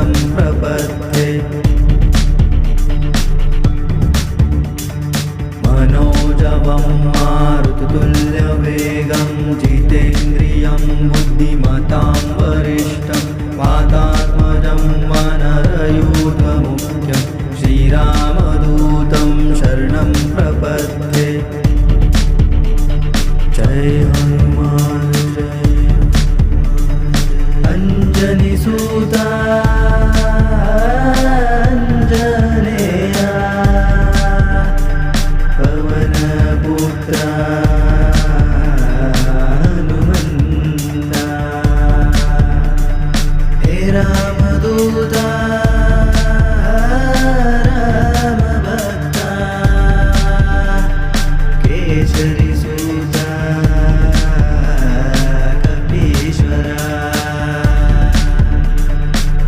शरणं प्रपद्ये। मनोजवं मारुततुल्यवेगं जितेन्द्रियं बुद्धिमतां वरिष्ठं वातात्मजं वानरयूथमुख्यं श्रीरामदूतं शरणं प्रपद्ये। जय हनुमान जय अंजनीसुता अंजनेया पवनपुत्रा हनुमन्ता। हे रामदूता रामभक्ता केसरीसुता कपीश्वरा।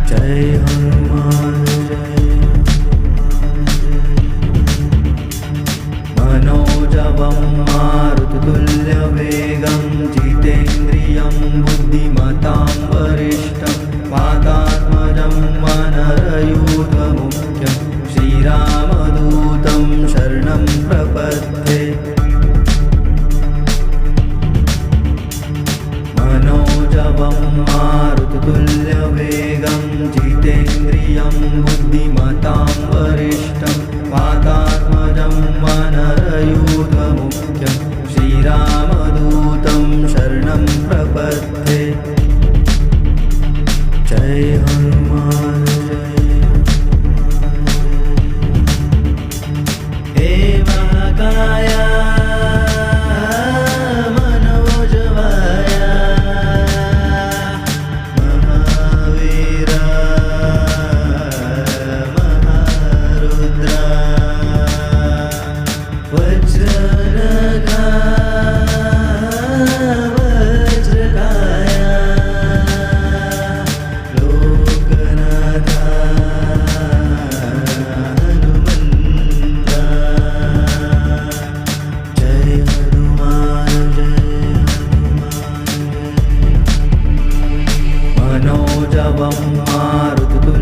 जय हनुमान जय मनोजवं मारुततुल्यवेगं जितेन्द्रियं बुद्धिमतां वरिष्ठं वातात्मजं वानरयूथमुख्यं श्रीरामदूतं शरणं प्रपद्ये। मनोजवं मारुततुल्यवेगं जितेन्द्रियं बुद्धिमतां वरिष्ठं वातात्मजं वानरयूथमुख्यं श्रीरामदूतं शरणं प्रपद्ये। जय हनुमान जय हे महाकाया मनोजवाया महावीरा महारुद्रा वज्रनखा वज्रकाया लोकनाथा हनुमन्ता। जय हनुमान जय मनोजवं मारुततुल्यवेगं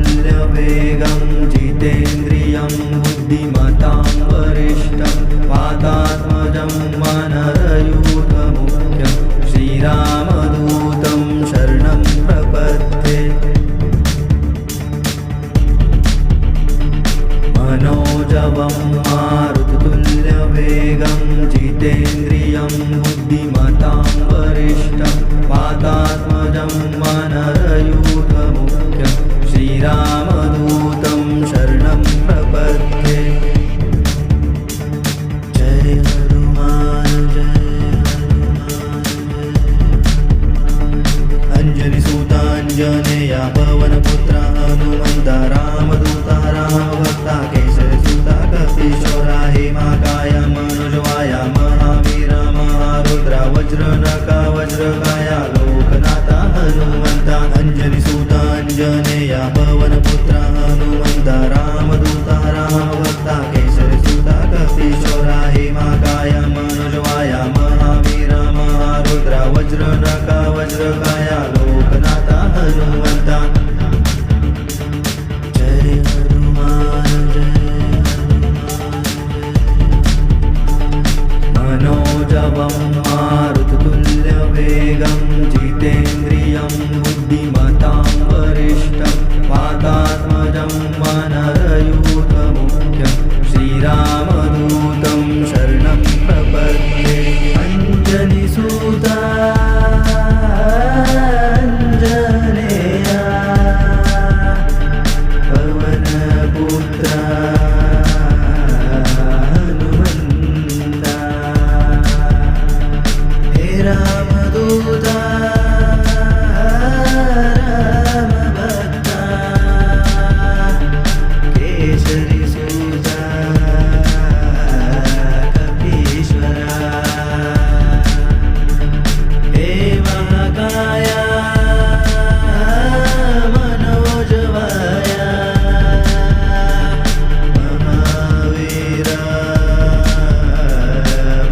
जितेन्द्रियं बुद्धिमतां वरिष्ठं वातात्मजं वानरयूथमुख्यं श्रीरामदूतं शरणं प्रपद्ये। मनोजवं मारुततुल्यवेगं जितेन्द्रियं बुद्धिमतां वरिष्ठं वातात्मजं वानरयूथमुख्यं श्रीरामदूतं शरणं प्रपद्ये। जय हनुमान जय अंजनीसुता अंजनेया पवनपुत्रा हनुमन्ता रामदूता रामभक्ता केसरीसुता कपीश्वरा। हे महाकाया मनोजवाया महावीरा महारुद्रा वज्रनखा वज्रकाया लोकनाथा हनुमन्ता। अंजनीसुता अंजनेया पवनपुत्रा हनुमन्ता रामदूता रामभक्ता केसरीसुता कपीश्वरा। हे महाकाया मनोजवाया महावीरा महारुद्रा वज्रनखा वज्रकाया लोकनाथा हनुमन्ता। जय हनुमान जय मनोजवं मारुततुल्यवेगं जितेन्द्रियं बुद्धिमतां वरिष्ठं वातात्मजं वानरयूथमुख्यं श्रीरामदूतं शरणं प्रपद्ये। अंजनीसुता अंजनेया पवनपुत्रा हनुमन्ता। हे रामदूता रामभक्ता केसरीसुता कपीश्वरा। हे महाकाया मनोजवाया महावीरा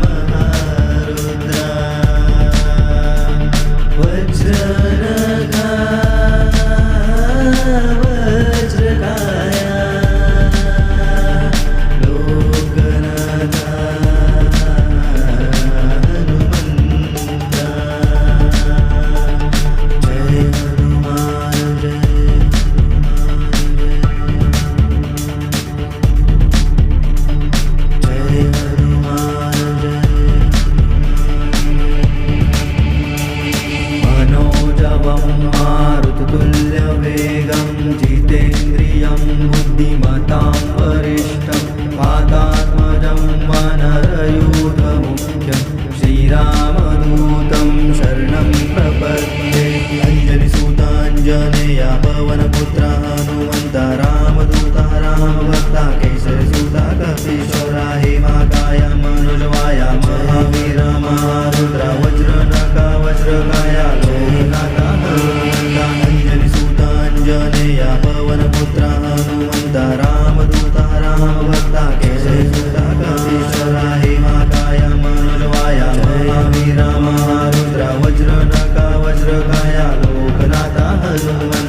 महारुद्रा वज्रनखा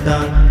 देवता